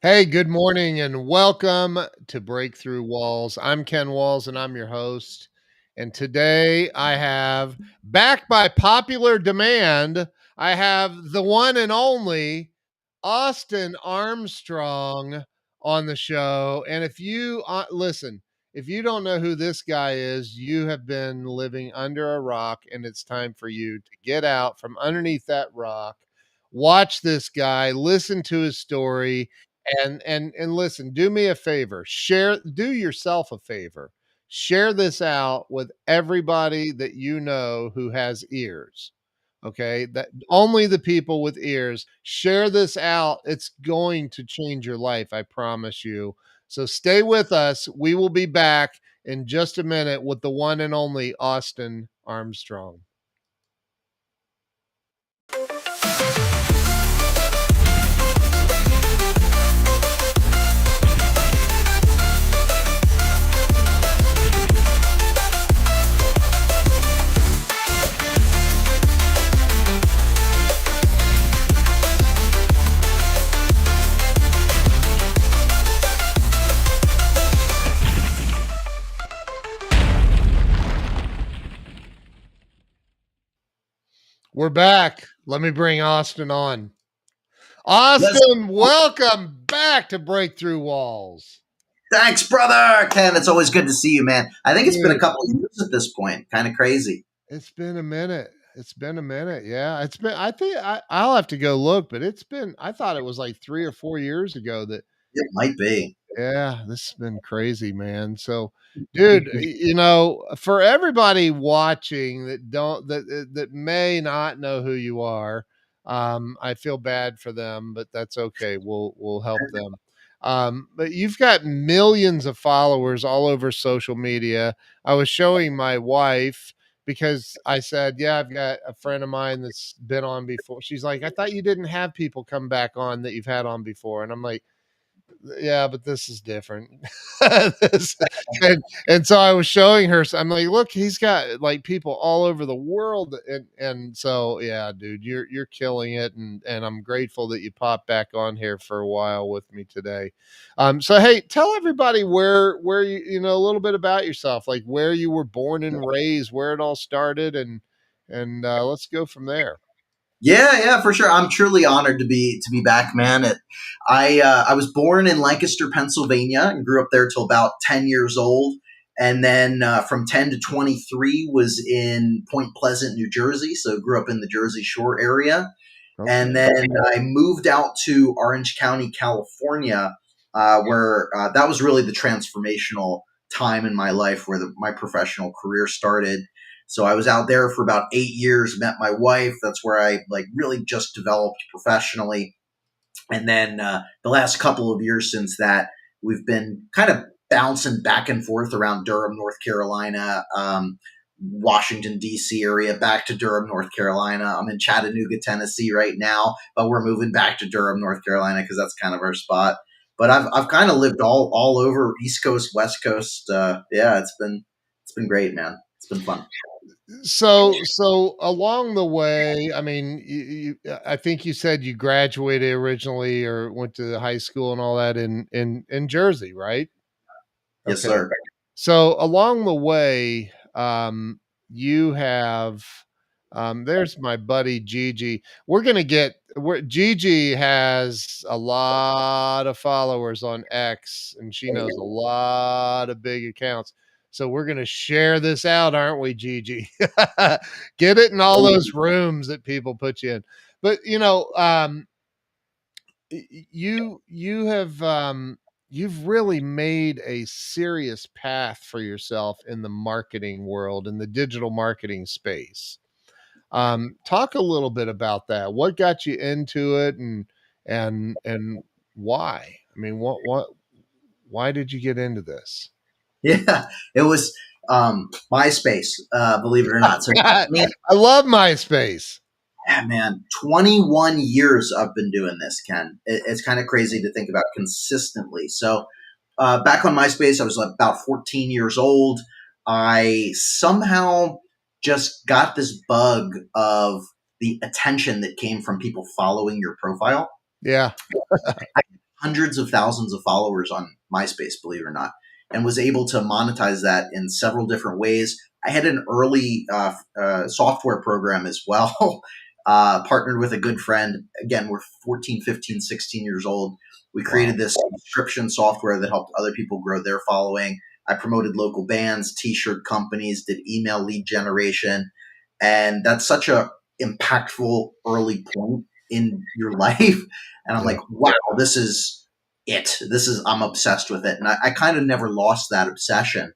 Hey, good morning and welcome to Breakthrough Walls. I'm Ken Walls and I'm your host. And today I have, back by popular demand, I have the one and only Austin Armstrong on the show. And if you listen, if you don't know who this guy is, you have been living under a rock, and it's time for you to get out from underneath that rock. Watch this guy, listen to his story, and listen, do me a favor, do yourself a favor, share this out with everybody that you know who has ears. Okay, that only the people with ears. Share this out. It's going to change your life, I promise you. So stay with us. We will be back in just a minute with the one and only Austin Armstrong. We're back. Let me bring Austin on. Let's, Austin, welcome back to Breakthrough Walls. thanks, brother. Ken, it's always good to see you, man. I think it's been a Dude, couple of years at this point. Kind of crazy. it's been a minute. It's been a minute. Yeah. I think I'll have to go look, but I thought it was like 3 or 4 years ago that, It might be. yeah, this has been crazy, man. So, dude, for everybody watching that may not know who you are, I feel bad for them, but that's okay. We'll help them. But you've got millions of followers all over social media. I was showing my wife because I said, "Yeah, I've got a friend of mine that's been on before." She's like, "I thought you didn't have people come back on that you've had on before," and I'm like, yeah, but this is different. This, and so I was showing her. So I'm like, look, he's got like people all over the world, and so yeah, dude, you're killing it, and I'm grateful that you popped back on here for a while with me today. So hey, tell everybody where you a little bit about yourself, like where you were born and raised, where it all started, and let's go from there. Yeah, for sure. I'm truly honored to be back, man. I was born in Lancaster, Pennsylvania, and grew up there till about 10 years old. And then from 10 to 23 was in Point Pleasant, New Jersey. So grew up in the Jersey Shore area. And Okay. then I moved out to Orange County, California, where that was really the transformational time in my life where my professional career started. So I was out there for about 8 years, met my wife. That's where I like really just developed professionally. And then the last couple of years since that, we've been kind of bouncing back and forth around Durham, North Carolina, Washington, D.C. area, back to Durham, North Carolina. I'm in Chattanooga, Tennessee right now, but we're moving back to Durham, North Carolina because that's kind of our spot. But I've kind of lived all over East Coast, West Coast. Yeah, it's been great, man. It's been fun. So along the way, I mean, I think you said you graduated originally or went to high school and all that in Jersey, right? Yes, Okay. sir. So along the way, you have, there's my buddy Gigi. Gigi has a lot of followers on X, and she knows a lot of big accounts. So we're gonna share this out, aren't we, Gigi? Get it in all those rooms that people put you in. But you have you've really made a serious path for yourself in the marketing world, in the digital marketing space. Talk a little bit about that. What got you into it, and why? I mean, what why did you get into this? Yeah, it was MySpace, believe it or not. So, I I mean, love MySpace. yeah, man, 21 years I've been doing this, Ken. It's kind of crazy to think about consistently. So, back on MySpace, I was about 14 years old. I somehow just got this bug of the attention that came from people following your profile. Yeah. hundreds of thousands of followers on MySpace, believe it or not, and was able to monetize that in several different ways. I had an early software program as well, partnered with a good friend. Again, we're 14, 15, 16 years old. We Wow. created this subscription software that helped other people grow their following. I promoted local bands, t-shirt companies, did email lead generation. And that's such a impactful early point in your life. And I'm Yeah. like, wow, this is it. I'm obsessed with it. And I kind of never lost that obsession.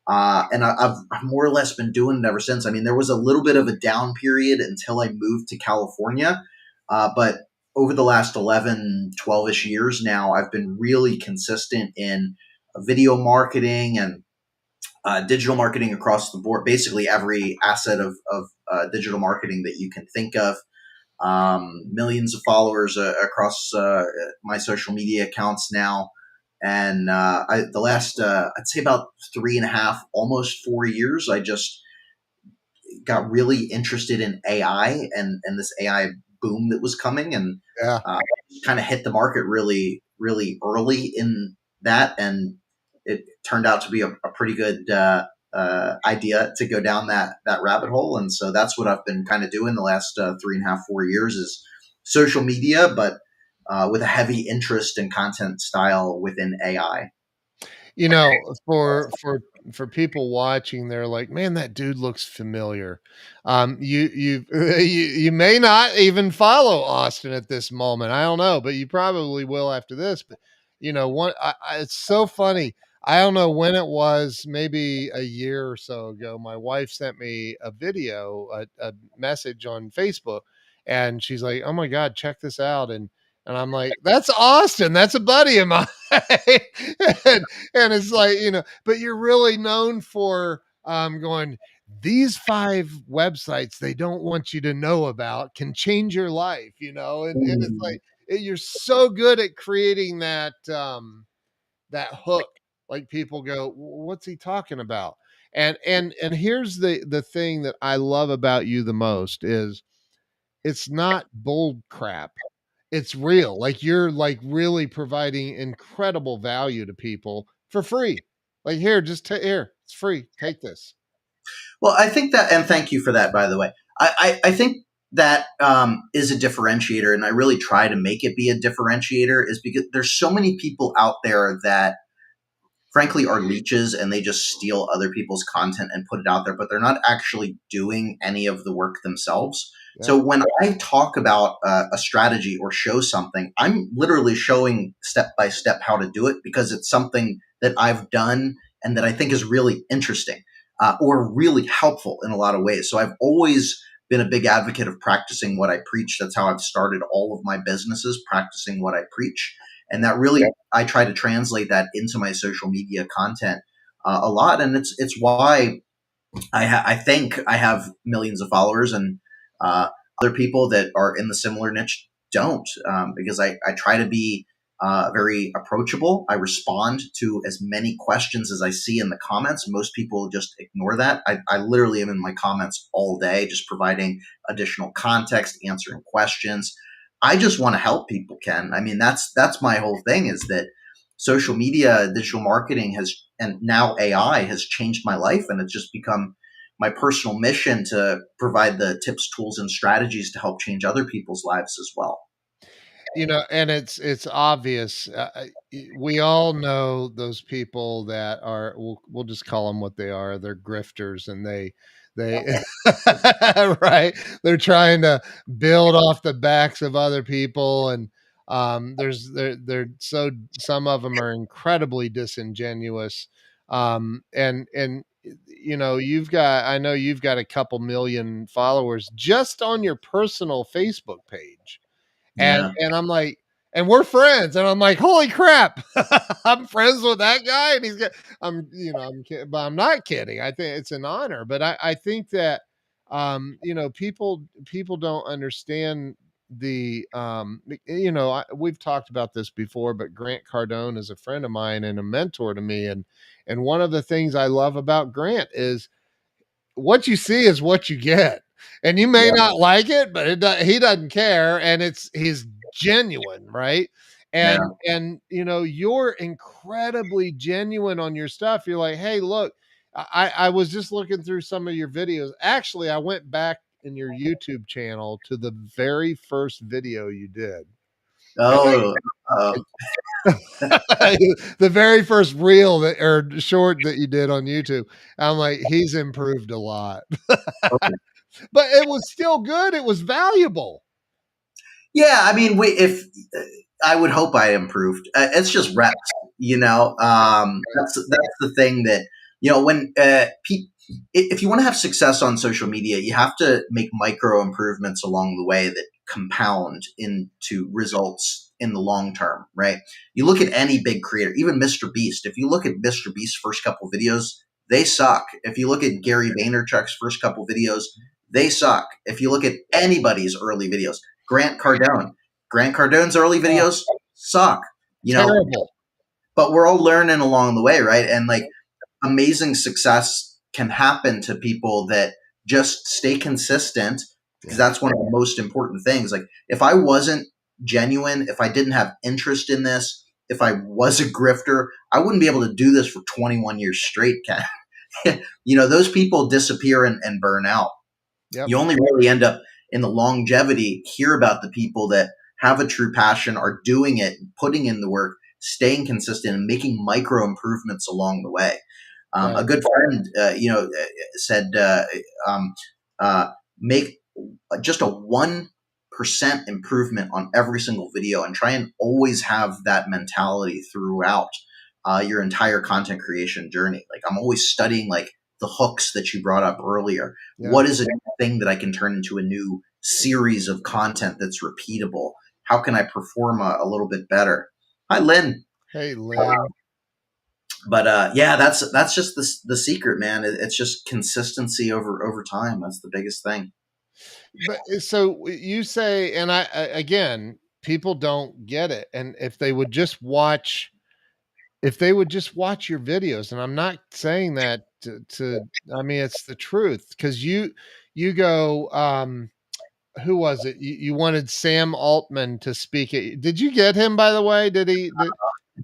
I've more or less been doing it ever since. I mean, there was a little bit of a down period until I moved to California. But over the last 11, 12-ish years now, I've been really consistent in video marketing and digital marketing across the board, basically every asset of digital marketing that you can think of. Millions of followers across my social media accounts now. And the last, I'd say about 3.5, almost 4 years, I just got really interested in AI and this AI boom that was coming, and Yeah. kind of hit the market really, really early in that. And it turned out to be a pretty good idea to go down that rabbit hole. And so that's what I've been kind of doing the last 3.5, 4 years is social media, but with a heavy interest in content style within AI. You know, for people watching, they're like, "Man, that dude looks familiar." You may not even follow Austin at this moment. I don't know, but you probably will after this. But it's so funny. I don't know when it was, maybe a year or so ago. My wife sent me a video, a message on Facebook, and she's like, "Oh my God, check this out!" And I'm like, "That's Austin. That's a buddy of mine." and, and it's like, but you're really known for going, these 5 websites they don't want you to know about can change your life, and it's like you're so good at creating that hook. Like people go, what's he talking about? And here's the thing that I love about you the most is it's not bold crap, it's real. Like you're like really providing incredible value to people for free. Like here, here, it's free. Take this. Well, I think that, and thank you for that, by the way. I think that is a differentiator, and I really try to make it be a differentiator, is because there's so many people out there that frankly are leeches and they just steal other people's content and put it out there, but they're not actually doing any of the work themselves. Yeah. So when I talk about a strategy or show something, I'm literally showing step by step how to do it because it's something that I've done and that I think is really interesting or really helpful in a lot of ways. So I've always been a big advocate of practicing what I preach. That's how I've started all of my businesses, practicing what I preach. And that really, I try to translate that into my social media content a lot. And it's why I think I have millions of followers, and other people that are in the similar niche don't, because I try to be very approachable. I respond to as many questions as I see in the comments. Most people just ignore that. I literally am in my comments all day, just providing additional context, answering questions. I just want to help people, Ken. I mean, that's my whole thing, is that social media, digital marketing has, and now AI has changed my life, and it's just become my personal mission to provide the tips, tools, and strategies to help change other people's lives as well. And it's obvious. We all know those people that are. We'll just call them what they are. They're grifters, and they right. They're trying to build off the backs of other people, and they're so some of them are incredibly disingenuous. And I know you've got a couple million followers just on your personal Facebook page, and Yeah. and I'm like, and we're friends, and I'm like, holy crap, I'm friends with that guy, and I'm kidding, but I'm not kidding. I think it's an honor, but I think that people don't understand we've talked about this before, but Grant Cardone is a friend of mine and a mentor to me, and one of the things I love about Grant is what you see is what you get. And you may Yeah. not like it, but he doesn't care. And he's genuine, right? Yeah. And you're incredibly genuine on your stuff. You're like, hey, look, I was just looking through some of your videos. Actually, I went back in your YouTube channel to the very first video you did. And Oh, uh, the very first reel that or short that you did on YouTube. I'm like, he's improved a lot. But it was still good. It was valuable. yeah. I mean, I would hope I improved. It's just reps, you know. That's the thing that when if you want to have success on social media, you have to make micro improvements along the way that compound into results in the long term, right? You look at any big creator, even Mr. Beast. If you look at Mr. Beast's first couple videos, they suck. If you look at Gary Vaynerchuk's first couple videos, they suck. If you look at anybody's early videos, Grant Cardone, Grant Cardone's early Oh, videos suck, you know, terrible. but we're all learning along the way, right? And like amazing success can happen to people that just stay consistent because Yeah. that's one of the most important things. Like if I wasn't genuine, if I didn't have interest in this, if I was a grifter, I wouldn't be able to do this for 21 years straight, Ken. Those people disappear and burn out. Yep. You only really end up in the longevity hear about the people that have a true passion, are doing it, putting in the work, staying consistent, and making micro improvements along the way. A Right. good friend, said, um, make just a 1% improvement on every single video, and try and always have that mentality throughout your entire content creation journey. Like I'm always studying like the hooks that you brought up earlier. Yeah. What is a thing that I can turn into a new series of content that's repeatable? How can I perform a little bit better? Hi, Lynn. Hey, Lynn. But yeah, that's just the secret, man. It's just consistency over time. That's the biggest thing. But so you say, and again, people don't get it. And if they would just watch your videos, and I'm not saying that I mean, it's the truth because you go, who was it? You wanted Sam Altman to speak at, did you get him, by the way? No,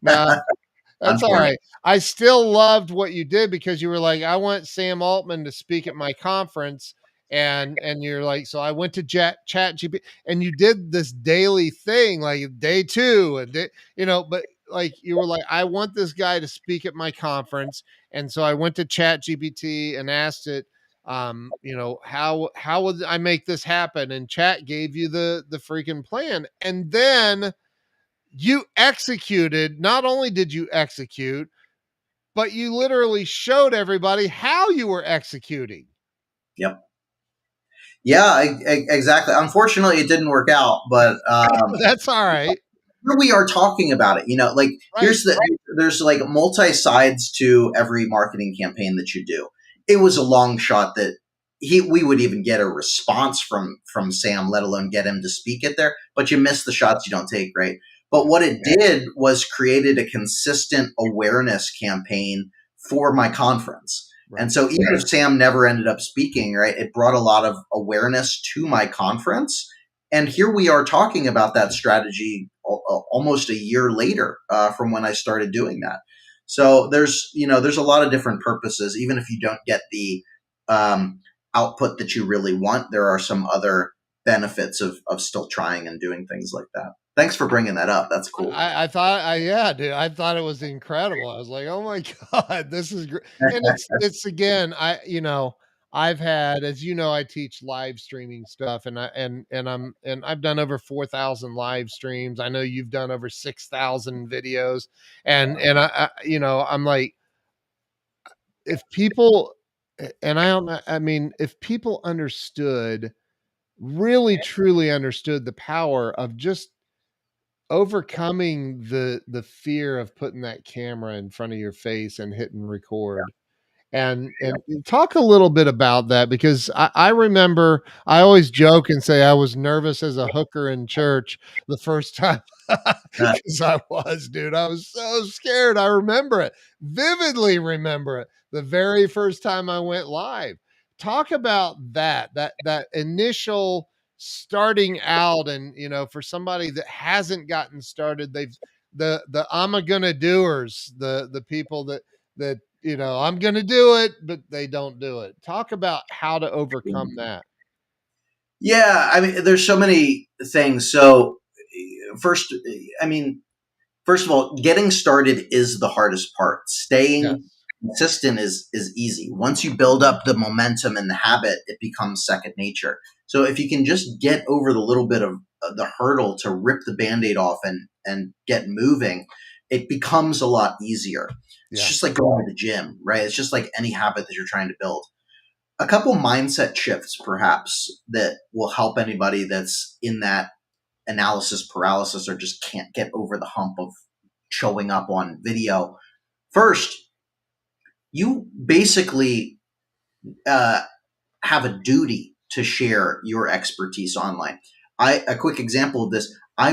that's all Unfortunately, right. I still loved what you did because you were like, I want Sam Altman to speak at my conference. And you're like, so I went to chat GP and you did this daily thing, like day two and but like you were like, I want this guy to speak at my conference. And so I went to chat GPT and asked it, how would I make this happen? And chat gave you the freaking plan. And then you executed. Not only did you execute, but you literally showed everybody how you were executing. yep, yeah, exactly. Unfortunately, it didn't work out, but That's all right. here we are talking about it. Like Right. there's like multi sides to every marketing campaign that you do. It was a long shot that we would even get a response from Sam, let alone get him to speak it there. But you miss the shots you don't take, right? But Yeah. what it did was created a consistent awareness campaign for my conference. And Right. so even if Sam never ended up speaking, right, it brought a lot of awareness to my conference. And here we are talking about that strategy almost a year later from when I started doing that. So there's a lot of different purposes. Even if you don't get the output that you really want, there are some other benefits of still trying and doing things like that. Thanks for bringing that up. That's cool. I thought, yeah, dude, I thought it was incredible. I was like, oh my God, this is great. And it's again, I've had, as you know, I teach live streaming stuff and I've done over 4,000 live streams. I know you've done over 6,000 videos. I'm like, if people, and I don't know, I mean, if people understood, really truly understood the power of just overcoming the fear of putting that camera in front of your face and hitting record. And talk a little bit about that because I remember I always joke and say I was nervous as a hooker in church the first time because I was, dude. I was so scared. I remember it vividly. Remember it the very first time I went live. Talk about that initial starting out, and for somebody that hasn't gotten started, they've the I'm a gonna doers, the people that I'm gonna do it, but they don't do it. Talk about how to overcome that. Yeah, I mean, there's so many things. So, first, I mean, first of all, getting started is the hardest part. Staying Yes. consistent is easy. Once you build up the momentum and the habit, it becomes second nature. So if you can just get over the little bit of the hurdle to rip the band-aid off and get moving, it becomes a lot easier. It's Yeah. just like going to the gym, right? It's just like any habit that you're trying to build. A couple mindset shifts perhaps that will help anybody that's in that analysis paralysis or just can't get over the hump of showing up on video. First, you basically uh, have a duty to share your expertise online. A quick example of this: I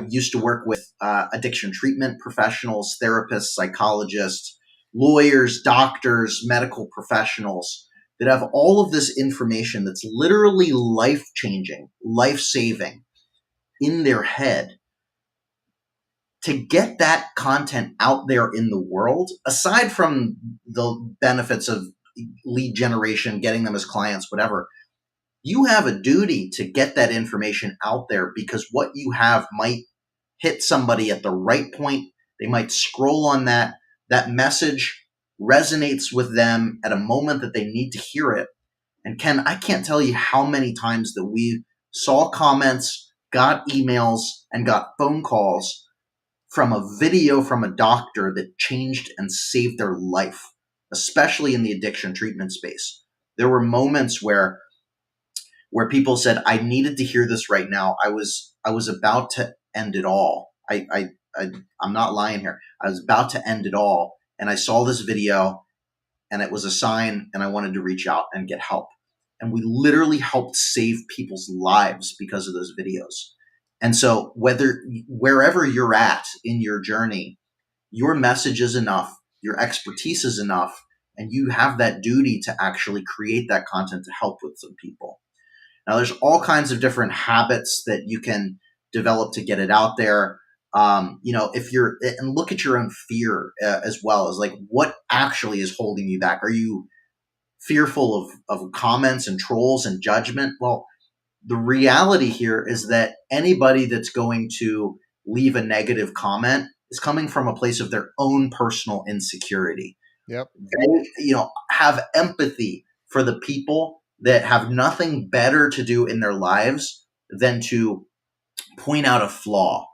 used to work with addiction treatment professionals, therapists, psychologists, lawyers, doctors, medical professionals that have all of this information that's literally life changing, life saving in their head. To get that content out there in the world, aside from the benefits of lead generation, getting them as clients, whatever, you have a duty to get that information out there because what you have might hit somebody at the right point. They might scroll on that message resonates with them at a moment that they need to hear it. And Ken, I can't tell you how many times that we saw comments, got emails, and got phone calls from a video from a doctor that changed and saved their life, especially in the addiction treatment space. There were moments where people said, "I needed to hear this right now. I was about to end it all. I'm not lying here. I was about to end it all, and I saw this video, and it was a sign, and I wanted to reach out and get help." And we literally helped save people's lives because of those videos. And so, wherever you're at in your journey, your message is enough, your expertise is enough, and you have that duty to actually create that content to help with some people. Now, there's all kinds of different habits that you can develop to get it out there. If you're and look at your own fear as well as like what actually is holding you back. Are you fearful of comments and trolls and judgment? Well, the reality here is that anybody that's going to leave a negative comment is coming from a place of their own personal insecurity. Yep. They, have empathy for the people that have nothing better to do in their lives than to point out a flaw.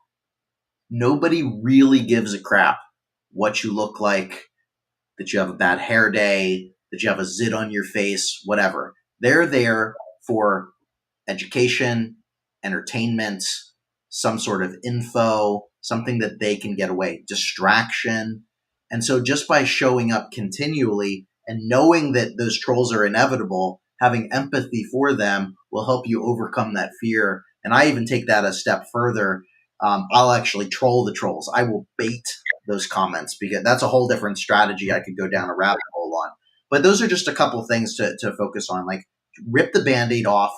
Nobody really gives a crap what you look like, that you have a bad hair day, that you have a zit on your face, whatever. They're there for education, entertainment, some sort of info, something that they can get away, distraction. And so just by showing up continually and knowing that those trolls are inevitable, having empathy for them will help you overcome that fear. And I even take that a step further. I'll actually troll the trolls. I will bait those comments because that's a whole different strategy I could go down a rabbit hole on. But those are just a couple things to focus on. Like rip the band-aid off,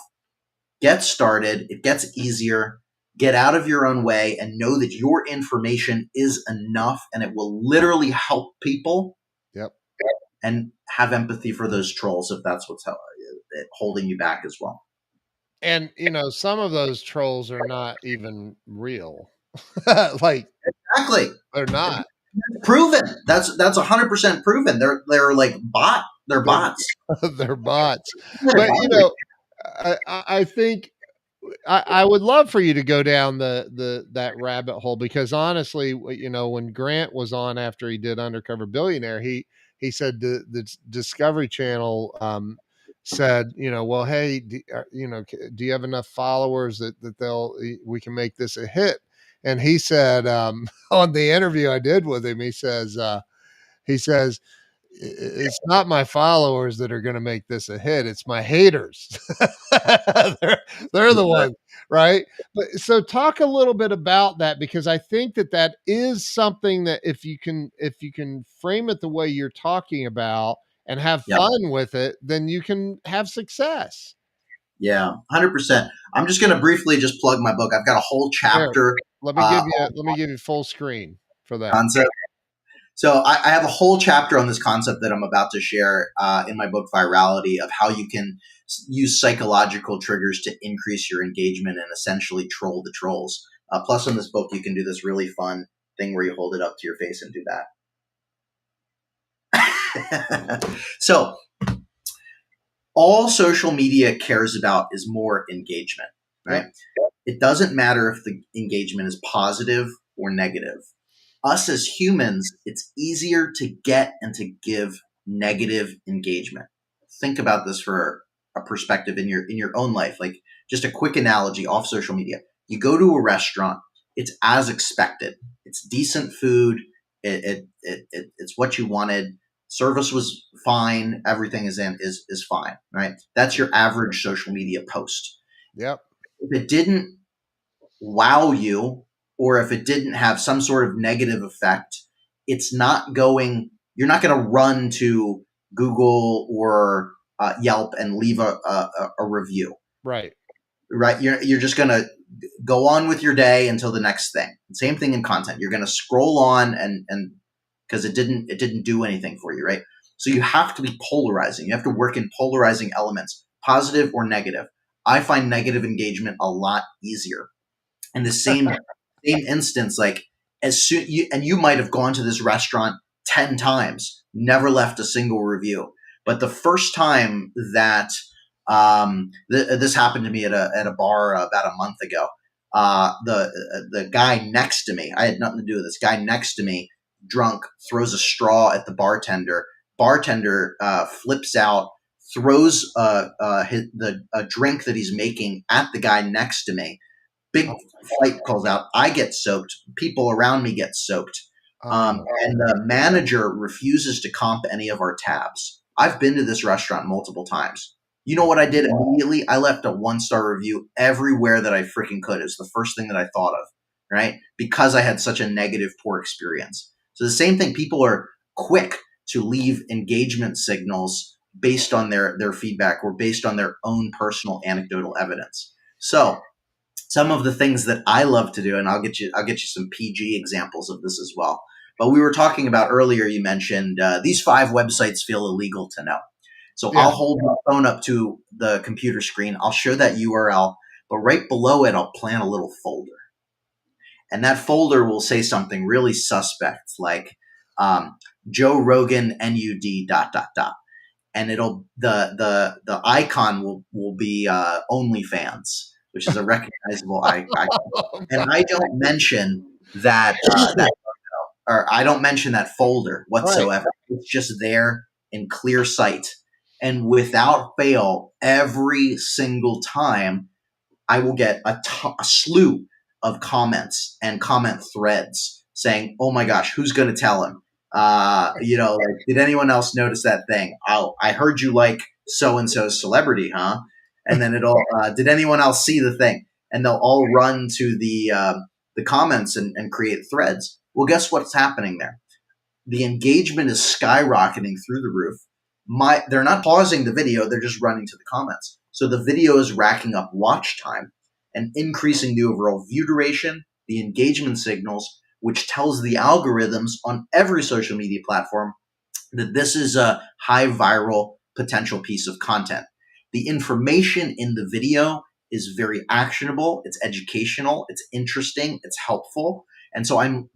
get started. It gets easier. Get out of your own way and know that your information is enough and it will literally help people, Yep. and have empathy for those trolls if that's what's holding you back as well. And some of those trolls are not even real. Like, Exactly. they're not. Proven. That's 100% proven. They're like they're They're bots. they're bots. But I think I would love for you to go down that rabbit hole, because honestly, when Grant was on after he did Undercover Billionaire, he said the Discovery Channel said, well, hey, do you have enough followers that we can make this a hit? And he said, on the interview I did with him, he says, it's not my followers that are going to make this a hit. It's my haters. they're the ones, right? But so talk a little bit about that, because I think that is something that if you can frame it the way you're talking about and have Yep. fun with it, then you can have success. Yeah, 100%. I'm just going to briefly just plug my book. I've got a whole Here, chapter let me give you full screen for that. concept. So I have a whole chapter on this concept that I'm about to share in my book Virality of how you can use psychological triggers to increase your engagement and essentially troll the trolls. Plus, in this book, you can do this really fun thing where you hold it up to your face and do that. So all social media cares about is more engagement, right? Yep. It doesn't matter if the engagement is positive or negative. Us as humans, it's easier to get and to give negative engagement. Think about this for a perspective in your own life. Like just a quick analogy off social media. You go to a restaurant, it's as expected. It's decent food. It's what you wanted. Service was fine. Everything is fine, right? That's your average social media post. Yep. If it didn't wow you, or if it didn't have some sort of negative effect, it's not going, you're not going to run to Google or Yelp and leave a review, Right. right? You're just going to go on with your day until the next thing. Same thing in content. You're going to scroll on and because it didn't do anything for you, right? So you have to be polarizing. You have to work in polarizing elements, positive or negative. I find negative engagement a lot easier. In the same instance, like as soon you and you might have gone to this restaurant 10 times, never left a single review. But the first time that this happened to me at a bar about a month ago, the guy next to me, I had nothing to do with this guy next to me, drunk, throws a straw at the bartender. Bartender flips out, throws a drink that he's making at the guy next to me. Big Oh, fight calls out. I get soaked. People around me get soaked. oh my And the manager refuses to comp any of our tabs. I've been to this restaurant multiple times. You know what I did immediately? I left a 1-star review everywhere that I freaking could. It's the first thing that I thought of, right? Because I had such a negative, poor experience. So the same thing, people are quick to leave engagement signals based on their feedback or based on their own personal anecdotal evidence. So some of the things that I love to do, and I'll get you some PG examples of this as well. But we were talking about earlier. You mentioned these 5 websites feel illegal to know. So yeah. I'll hold my phone up to the computer screen. I'll show that URL, but right below it, I'll plan a little folder, and that folder will say something really suspect, like Joe Rogan NUD dot dot dot, and it'll the icon will be OnlyFans, which is a recognizable icon. Oh And my. I don't mention that or I don't mention that folder Right. whatsoever. It's just there in clear sight, and without fail, every single time I will get a slew of comments and comment threads saying, "Oh my gosh, who's going to tell him? Like, did anyone else notice that thing? Oh, I heard you like so and so celebrity, huh?" And then did anyone else see the thing? And they'll all run to the comments and create threads. Well, guess what's happening there? The engagement is skyrocketing through the roof. They're not pausing the video, they're just running to the comments. So the video is racking up watch time and increasing the overall view duration, the engagement signals, which tells the algorithms on every social media platform that this is a high viral potential piece of content. The information in the video is very actionable, it's educational, it's interesting, it's helpful. And so I'm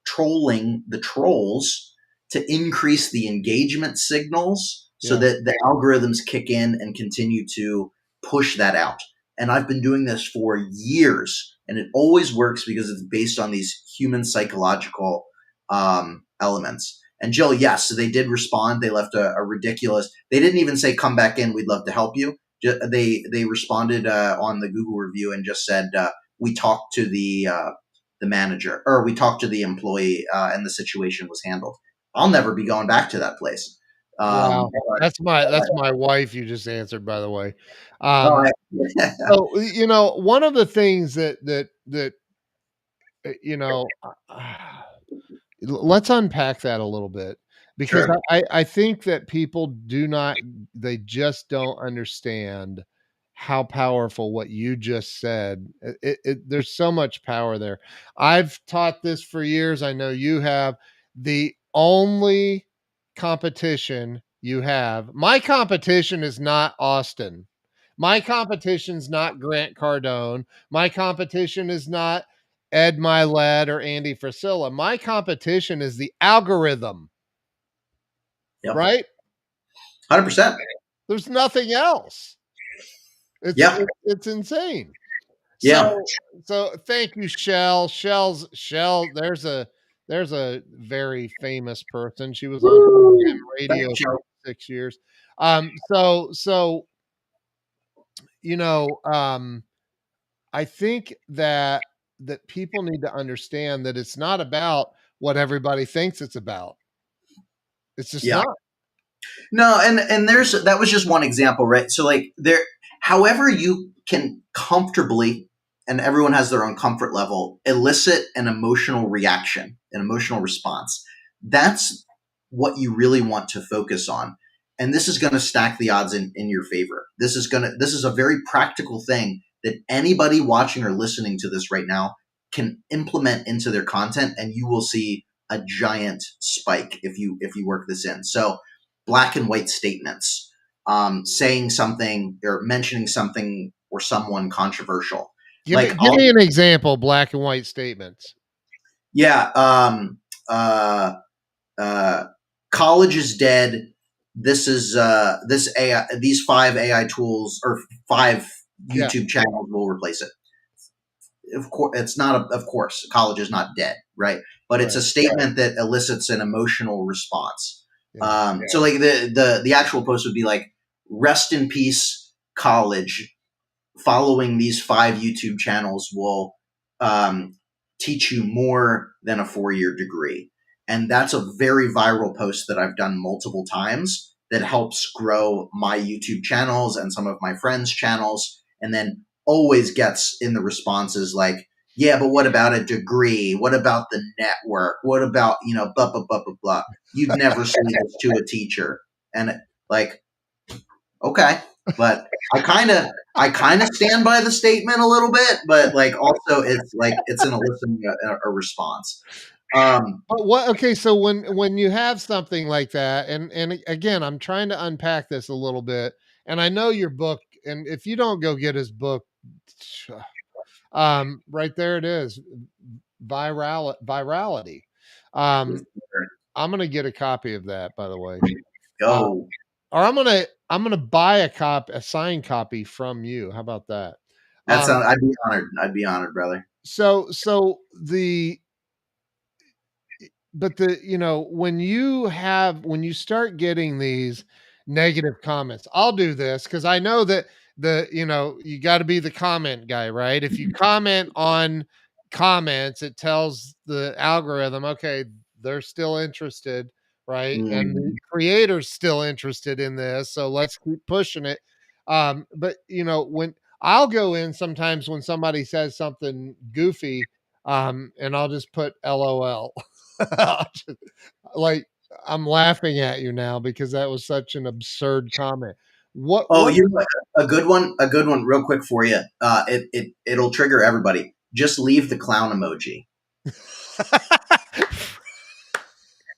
trolling the trolls to increase the engagement signals so Yeah. that the algorithms kick in and continue to push that out. And I've been doing this for years, and it always works because it's based on these human psychological elements. And Jill, yes, so they did respond. They left a ridiculous. They didn't even say come back in. We'd love to help you. They responded on the Google review and just said we talked to the manager, or we talked to the employee, and the situation was handled. I'll never be going back to that place. Wow. But, That's my wife you just answered, by the way. oh, Um, so, one of the things you know, let's unpack that a little bit because sure. I think that people do not they just don't understand how powerful what you just said. There's so much power there. I've taught this for years. I know you have. The only competition you have, my competition is not Austin. My competition's not Grant Cardone. My competition is not Ed Milet or Andy Frisella. My competition is the algorithm, Yep. right? 100%. There's nothing else. It's Yeah. it's insane. Yeah. So thank you, Shell. There's a very famous person. She was on Woo! Thank radio for you. 6 years. So you know, I think that people need to understand that it's not about what everybody thinks it's about. It's just Yeah. not. No, and there's that was just one example, right? So like there, however you can comfortably, and everyone has their own comfort level, elicit an emotional reaction, an emotional response. That's what you really want to focus on. And this is going to stack the odds in your favor. This is a very practical thing that anybody watching or listening to this right now can implement into their content, and you will see a giant spike if you work this in. So black and white statements, saying something or mentioning something or someone controversial. Give me Like, give me an example, black and white statements. yeah, uh, uh, college is dead. This AI, these 5 AI tools or 5 Yeah, YouTube channels will replace it. Of course, it's not. Of course, college is not dead, right? But it's right. a statement that elicits an emotional response. Yeah. So, like the actual post would be like, "Rest in peace, college. Following these 5 YouTube channels will um, teach you more than a 4 year degree." And that's a very viral post that I've done multiple times that helps grow my YouTube channels and some of my friends' channels. And then always gets in the responses like, yeah, but what about a degree? What about the network? What about, blah, blah, blah, blah, blah. You'd never say this to a teacher. And like, okay, but I kind of stand by the statement a little bit, but like also it's like it's an eliciting a response. But what okay, so when you have something like that, and again, I'm trying to unpack this a little bit, and I know your book, and if you don't go get his book, right there it is, virality. Um, I'm gonna get a copy of that, by the way. Uh, Go. or I'm gonna buy a signed copy from you. How about that? That's Um, I'd be honored. I'd be honored, brother. so the but when you start getting these negative comments, I'll do this because I know that you got to be the comment guy, right? If you comment on comments, it tells the algorithm, okay, they're still interested, right? And the Mm. creator's still interested in this, so let's keep pushing it. But when I'll go in sometimes when somebody says something goofy, and I'll just put LOL. Like, I'm laughing at you now because that was such an absurd comment. Oh, What you know what? A good one, real quick for you. It'll trigger everybody. Just leave the clown emoji.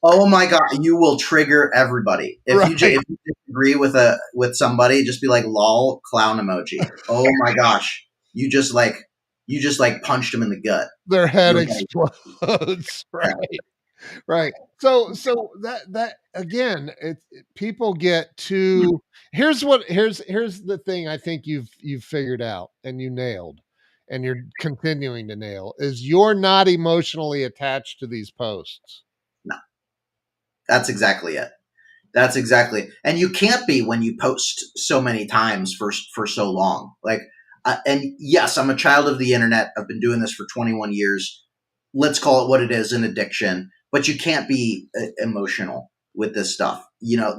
Oh my god, you will trigger everybody. right. If you disagree with somebody, just be like lol clown emoji. Oh my gosh, you just like punched him in the gut. Their head You're gonna, explodes. yeah, Right. Right. So that again, people get too here's the thing I think you've figured out and you nailed and you're continuing to nail is you're not emotionally attached to these posts. no, that's exactly it. That's exactly, and you can't be when you post so many times for so long. Like, and yes, I'm a child of the internet. I've been doing this for 21 years. Let's call it what it is, an addiction. But you can't be emotional with this stuff.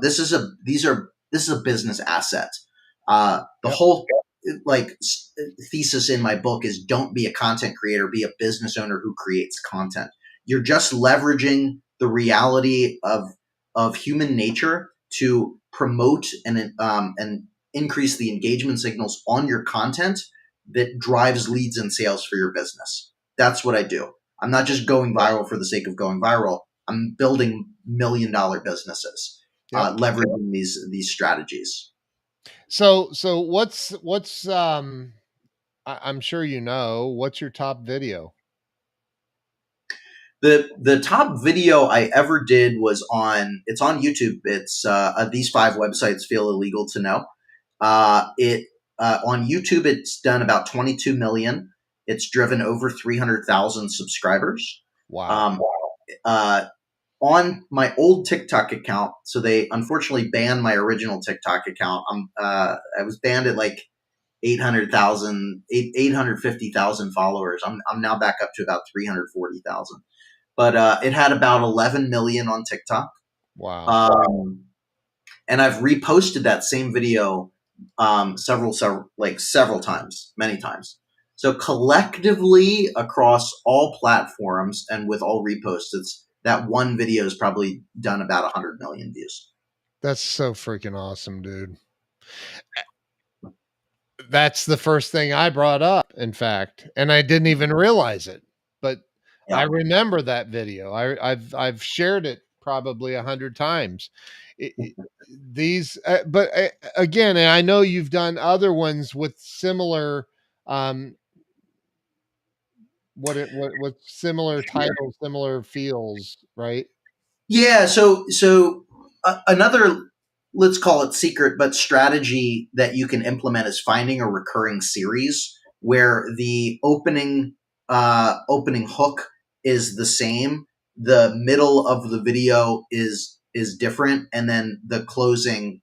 This is a business asset. The Yep. whole like thesis in my book is don't be a content creator, be a business owner who creates content. You're just leveraging the reality of human nature to promote and increase the engagement signals on your content that drives leads and sales for your business. That's what I do. I'm not just going viral for the sake of going viral. I'm building $1 million businesses, Yep. leveraging these strategies. So I'm sure you know, what's your top video? The top video I ever did was it's on YouTube. It's these 5 websites feel illegal to know. It On YouTube, it's done about 22 million. It's driven over 300,000 subscribers. Wow. Um, uh, on my old TikTok account, so they unfortunately banned my original TikTok account. I was banned at like 850,000 followers. I'm now back up to about 340,000. But it had about 11 million on TikTok. Wow. Um, and I've reposted that same video several times, many times. So collectively across all platforms and with all reposts, it's that one video has probably done about 100 million views. That's so freaking awesome, dude. That's the first thing I brought up, in fact, and I didn't even realize it. But I Yeah. remember that video. I've shared it probably 100 times. But again, and I know you've done other ones with similar, um, what similar titles, similar feels, right? Yeah. So another, let's call it secret, but strategy that you can implement is finding a recurring series where the opening hook is the same, the middle of the video is different, and then the closing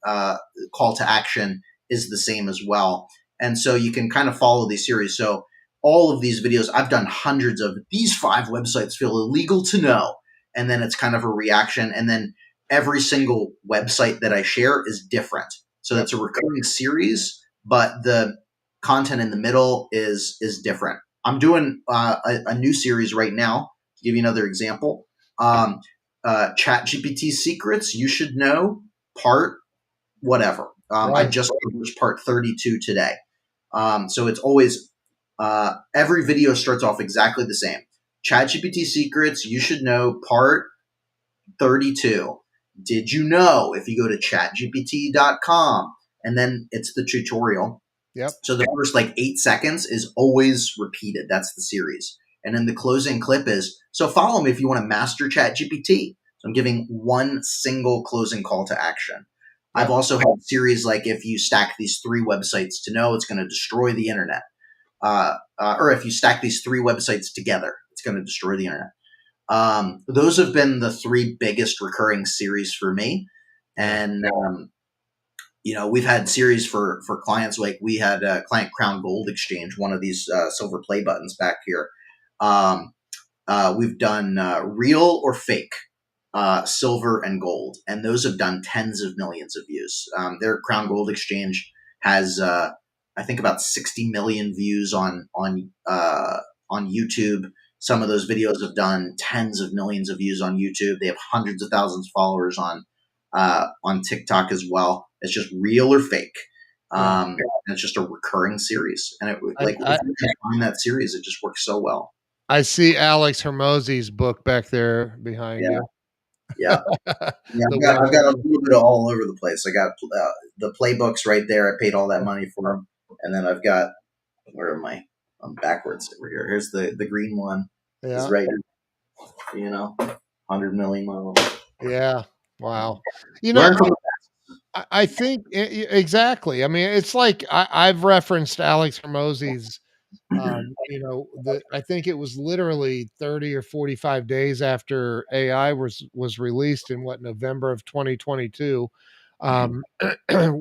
call to action is the same as well. And so you can kind of follow these series. So all of these videos, I've done hundreds of these 5 websites feel illegal to know, and then it's kind of a reaction, and then every single website that I share is different. So Yep. that's a recurring series, but the content in the middle is different. I'm doing a new series right now. To give you another example, Chat GPT secrets you should know, part whatever. I Right. just published part 32 today. So it's always every video starts off exactly the same. ChatGPT secrets you should know, part 32. Did you know if you go to chatgpt.com and then it's the tutorial? Yep. So the first like 8 seconds is always repeated. That's the series. And then the closing clip is, so follow me if you want to master ChatGPT. So I'm giving one single closing call to action. I've Yep. also had series like if you stack these 3 websites to know, it's going to destroy the internet. Or if you stack these 3 websites together, it's going to destroy the internet. Those have been the 3 biggest recurring series for me. Yeah. And, we've had series for clients. Like we had a client Crown Gold Exchange, one of these silver play buttons back here. We've done real or fake, silver and gold, and those have done tens of millions of views. Their Crown Gold Exchange has, I think, about 60 million views on YouTube. Some of those videos have done tens of millions of views on YouTube. They have hundreds of thousands of followers on TikTok as well. It's just real or fake. Yeah. And it's just a recurring series, and I, if I you can find that series, it just works so well. I see Alex Hermosi's book back there behind Yeah, you. yeah. Yeah, The I've got a wisdom. little bit of all over the place. I got the playbooks right there. I paid all that money for them, and then I've got, where am I? I'm backwards over here. Here's the green one. Is Yeah. right. 100 million miles. Yeah. Wow. You know, Learn from. I think exactly. I mean, it's like I've referenced Alex Hermosi's. I think it was literally 30 or 45 days after AI was released in November of 2022, um,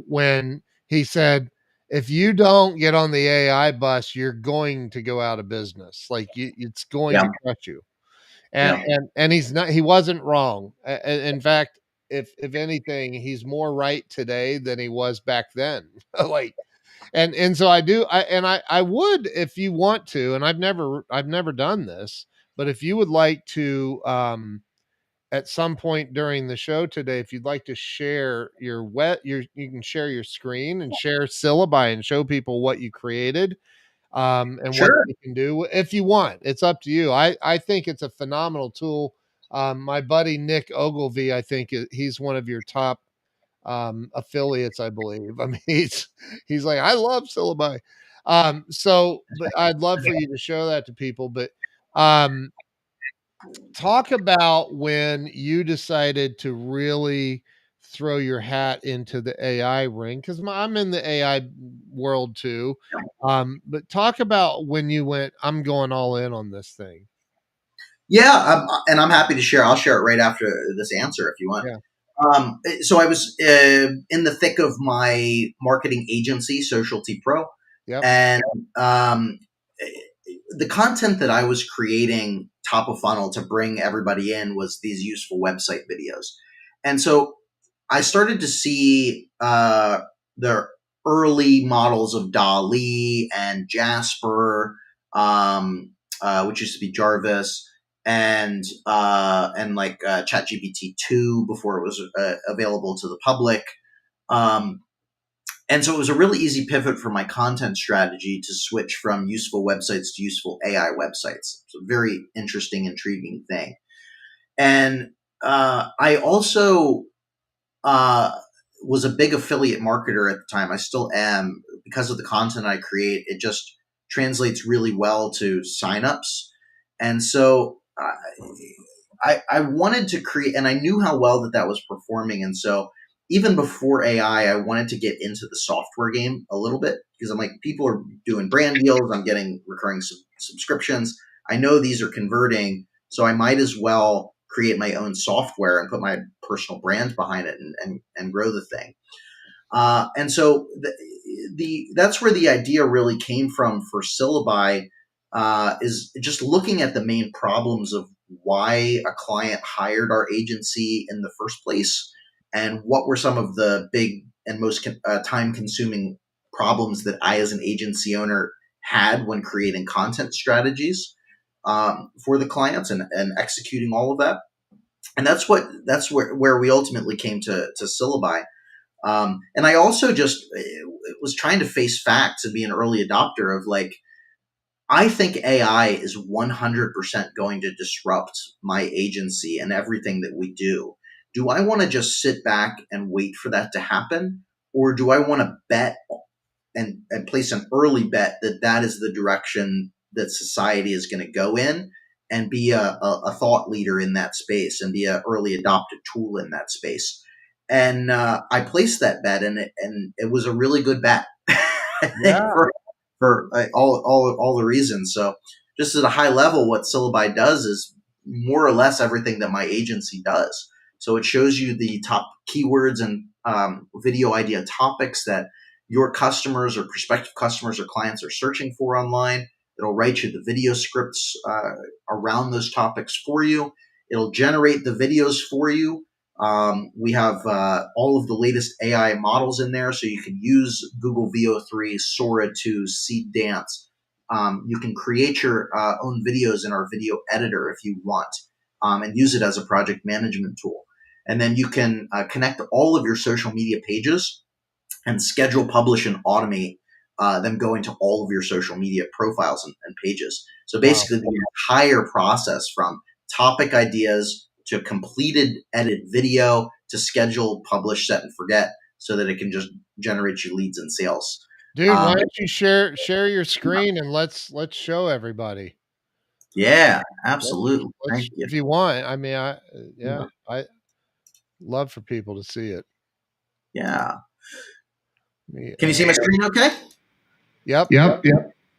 when he said, "If you don't get on the AI bus, you're going to go out of business. Like it's going to Yeah, crush you." And yeah, he wasn't wrong. In fact, if anything, he's more right today than he was back then. Like, and so I would, if you want to, and I've never done this, but if you would like to at some point during the show today, if you'd like to share you can share your screen and share syllabi and show people what you created, and what Sure. they can do if you want. It's up to you. I think it's a phenomenal tool. My buddy Nick Ogilvy, I think he's one of your top affiliates, I believe. I mean, he's like, I love syllabi. So, but I'd love for you to show that to people. But um, talk about when you decided to really throw your hat into the AI ring, because I'm in the AI world too. But talk about when you went, I'm going all in on this thing. Yeah, and I'm happy to share. I'll share it right after this answer if you want. Yeah. So I was in the thick of my marketing agency, Socialty Pro, Yep. and um, the content that I was creating top of funnel to bring everybody in was these useful website videos. And so I started to see the early models of DALL-E and Jasper, which used to be Jarvis, and like ChatGPT 2 before it was available to the public. Um, and so it was a really easy pivot for my content strategy to switch from useful websites to useful AI websites. It's a very interesting, intriguing thing. And I also uh, was a big affiliate marketer at the time. I still am. Because of the content I create, it just translates really well to signups. And so I wanted to create, and I knew how well that was performing. And so even before AI, I wanted to get into the software game a little bit because I'm like, people are doing brand deals. I'm getting recurring subscriptions. I know these are converting. So I might as well create my own software and put my personal brand behind it and grow the thing. And so that's where the idea really came from for Syllabi, is just looking at the main problems of why a client hired our agency in the first place and what were some of the big and most time consuming problems that I as an agency owner had when creating content strategies for the clients and executing all of that. And that's where we ultimately came to Syllabi. And I also just was trying to face facts and be an early adopter of like, I think AI is 100% going to disrupt my agency and everything that we do. Do I want to just sit back and wait for that to happen? Or do I want to bet and place an early bet that that is the direction that society is going to go in and be a thought leader in that space and be an early adopted tool in that space? And I placed that bet, and it was a really good bet. I think Yeah. for all the reasons. So, just at a high level, what Syllabi does is more or less everything that my agency does. So it shows you the top keywords and video idea topics that your customers or prospective customers or clients are searching for online. It'll write you the video scripts around those topics for you. It'll generate the videos for you. We have all of the latest AI models in there, so you can use Google VO3, Sora 2, Seed Dance. You can create your own videos in our video editor if you want, and use it as a project management tool. And then you can connect all of your social media pages and schedule, publish, and automate them going to all of your social media profiles and pages. So Wow. basically, the entire process from topic ideas to completed edit video to schedule, publish, set, and forget, so that it can just generate you leads and sales. Dude, why Um, don't you share your screen and let's show everybody. yeah, Let's absolutely. let's Thank you. if you want. I mean, yeah, I love for people to see it. Yeah. Me, Can you see my screen okay? yep. Yep.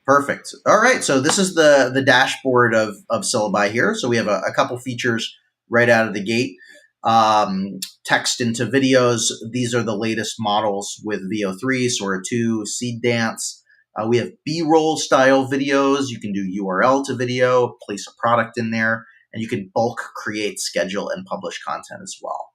Perfect. All right. So this is the dashboard of Syllabi here. So we have a couple features right out of the gate. Text into videos. These are the latest models with VO3, Sora 2, Seed Dance. We have B-roll style videos. You can do URL to video, place a product in there, and you can bulk create, schedule, and publish content as well.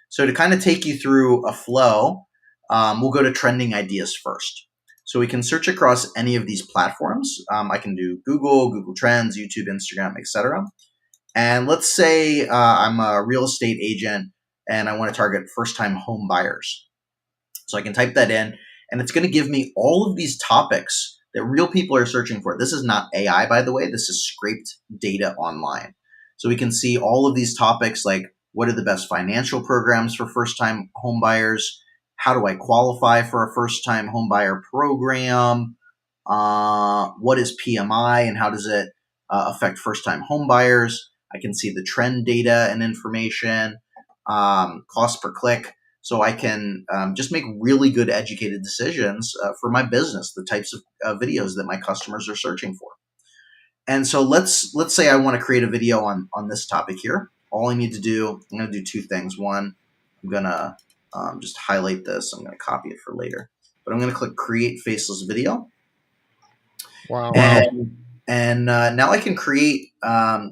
So to kind of take you through a flow, we'll go to trending ideas first. So we can search across any of these platforms. I can do Google, Google Trends, YouTube, Instagram, etc. And let's say I'm a real estate agent and I want to target first time home buyers. So I can type that in and it's going to give me all of these topics that real people are searching for. This is not AI, by the way. This is scraped data online. So we can see all of these topics like what are the best financial programs for first time home buyers? How do I qualify for a first time home buyer program? What is PMI and how does it affect first time home buyers? I can see the trend data and information, cost per click. So I can just make really good educated decisions for my business, the types of videos that my customers are searching for. And so let's say I want to create a video on this topic here. All I need to do, I'm going to do two things. One, I'm going to just highlight this. I'm going to copy it for later. But I'm going to click Create Faceless Video. Wow. And now I can create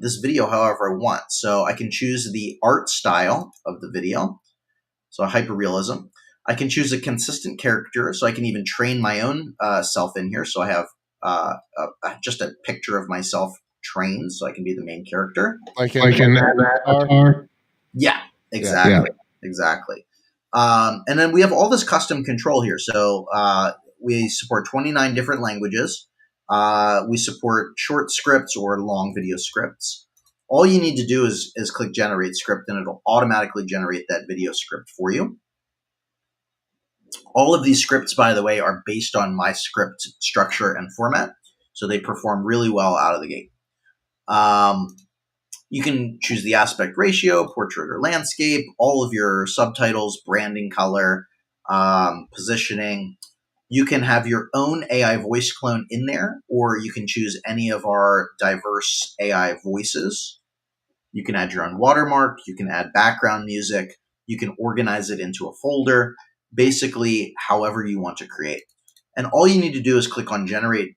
this video however I want. So I can choose the art style of the video. So hyperrealism. I can choose a consistent character. So I can even train my own self in here. So I have just a picture of myself trained. So I can be the main character. Like an avatar? Yeah, exactly. Yeah. Exactly. And then we have all this custom control here. So we support 29 different languages. We support short scripts or long video scripts. All you need to do is click generate script and it'll automatically generate that video script for you. All of these scripts, by the way, are based on my script structure and format. So they perform really well out of the gate. You can choose the aspect ratio, portrait or landscape, all of your subtitles, branding color, positioning. You can have your own AI voice clone in there, or you can choose any of our diverse AI voices. You can add your own watermark. You can add background music. You can organize it into a folder, basically however you want to create. And all you need to do is click on generate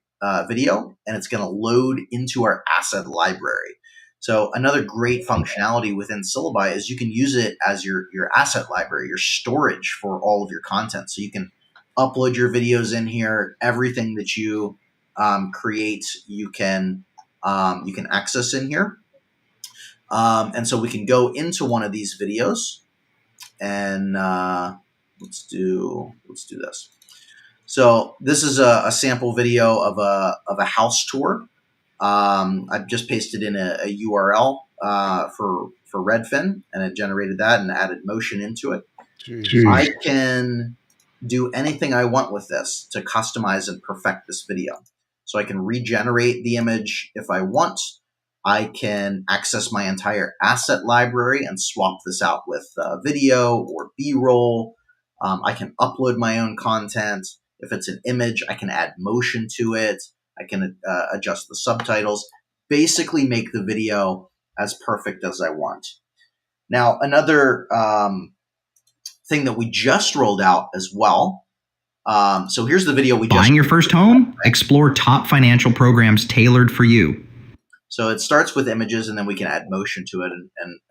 video, and it's going to load into our asset library. So another great functionality within Syllabi is you can use it as your asset library, your storage for all of your content. So you can upload your videos in here. Everything that you create, you can access in here. And so we can go into one of these videos, and let's do this. So this is a sample video of a house tour. I've just pasted in a URL for Redfin, and it generated that and added motion into it. Jeez. I can do anything I want with this to customize and perfect this video. So I can regenerate the image if I want. I can access my entire asset library and swap this out with video or B-roll. I can upload my own content. If it's an image, I can add motion to it. I can adjust the subtitles, basically make the video as perfect as I want. Now, another thing that we just rolled out as well. So here's the video we just... Buying your first home? Explore top financial programs tailored for you. So it starts with images, and then we can add motion to it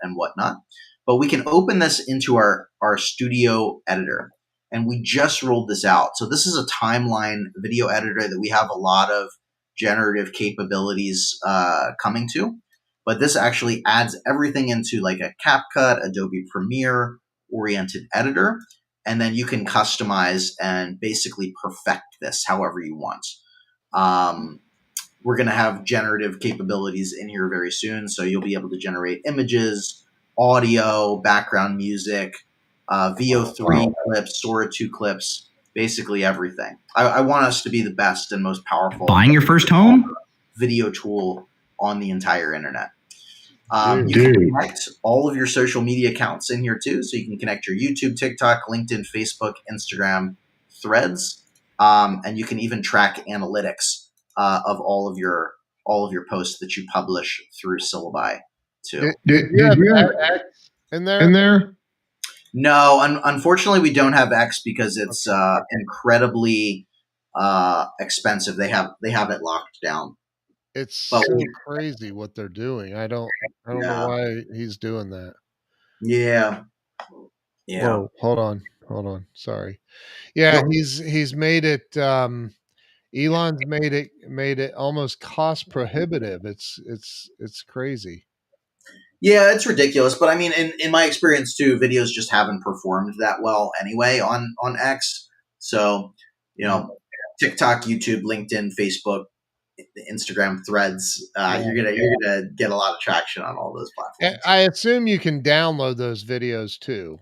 and whatnot. But we can open this into our studio editor. And we just rolled this out. So this is a timeline video editor that we have a lot of generative capabilities coming to. But this actually adds everything into like a CapCut, Adobe Premiere oriented editor. And then you can customize and basically perfect this however you want. We're going to have generative capabilities in here very soon. So you'll be able to generate images, audio, background music, VO3 clips, Sora 2 clips, basically everything. I want us to be the best and most powerful Buying your first home video tool on the entire internet. You can connect all of your social media accounts in here too. So you can connect your YouTube, TikTok, LinkedIn, Facebook, Instagram, Threads, and you can even track analytics of all of your posts that you publish through Syllabi too. Did you have X in there? No, unfortunately, we don't have X because it's incredibly expensive. They have it locked down. It's so crazy what they're doing. I don't know why he's doing that. Yeah. Whoa, hold on. Sorry. Yeah, he's made it. Elon's made it almost cost prohibitive. It's crazy. Yeah, it's ridiculous. But I mean, in my experience too, videos just haven't performed that well anyway on X. So, TikTok, YouTube, LinkedIn, Facebook, Instagram, Threads, Yeah. you're gonna get a lot of traction on all those platforms. I assume you can download those videos too.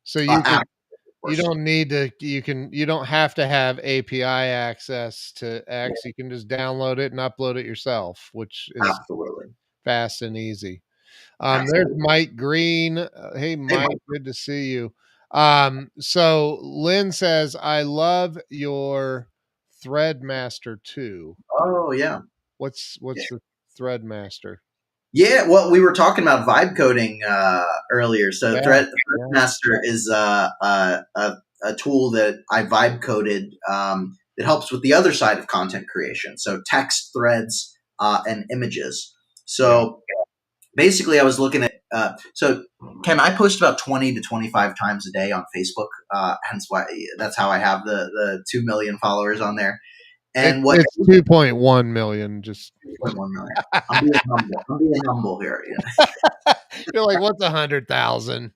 So you Absolutely, could of you course. don't need to you don't have to have API access to X. You can just download it and upload it yourself, which is Absolutely, fast and easy. There's absolutely. Mike Green. Hey, Hey, Mike, Mike. good to see you. So Lynn says, I love your Threadmaster too. Oh yeah. What's the Threadmaster? Yeah, well, we were talking about vibe coding earlier. So Yeah, yeah. Threadmaster is a tool that I vibe coded that helps with the other side of content creation. So text threads and images. Yeah. So basically, I was looking at. So Ken, I post about 20 to 25 times a day on Facebook. Hence why that's how I have the 2 million followers on there. And what It's 2.1 million. Just 1 million. I'm being humble. I'm being humble here. you're like, what's 100,000?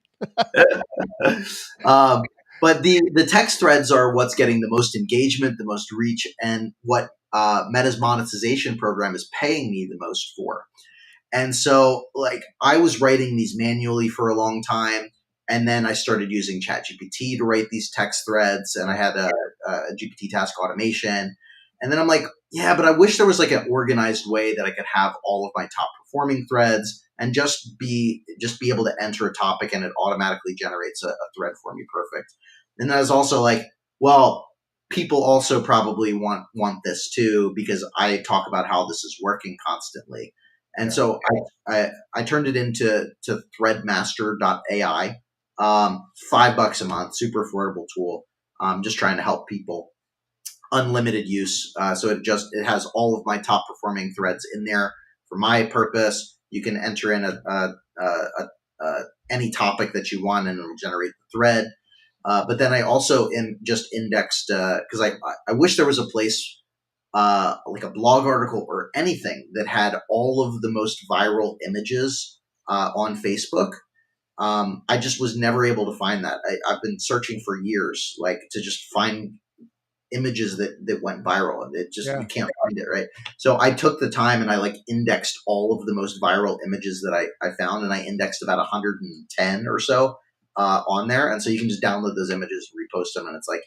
um, but the text threads are what's getting the most engagement, the most reach, and what Meta's monetization program is paying me the most for. And so, like, I was writing these manually for a long time, and then I started using ChatGPT to write these text threads, and I had a GPT task automation. And then I'm like, yeah, but I wish there was like an organized way that I could have all of my top performing threads and just be able to enter a topic and it automatically generates a thread for me perfect. And I was also like, well, people also probably want this too because I talk about how this is working constantly. And Yeah. so I turned it into threadmaster.ai. $5 a month, super affordable tool. Just trying to help people, unlimited use. So it has all of my top performing threads in there for my purpose. You can enter in any topic that you want, and it'll generate the thread. But then I also just indexed because I wish there was a place like a blog article or anything that had all of the most viral images on Facebook. I just was never able to find that. I've been searching for years, like to just find images that went viral, and it just Yeah. you can't find it, right? So I took the time and I like indexed all of the most viral images that I found, and I indexed about 110 or so on there, and so you can just download those images, repost them, and it's like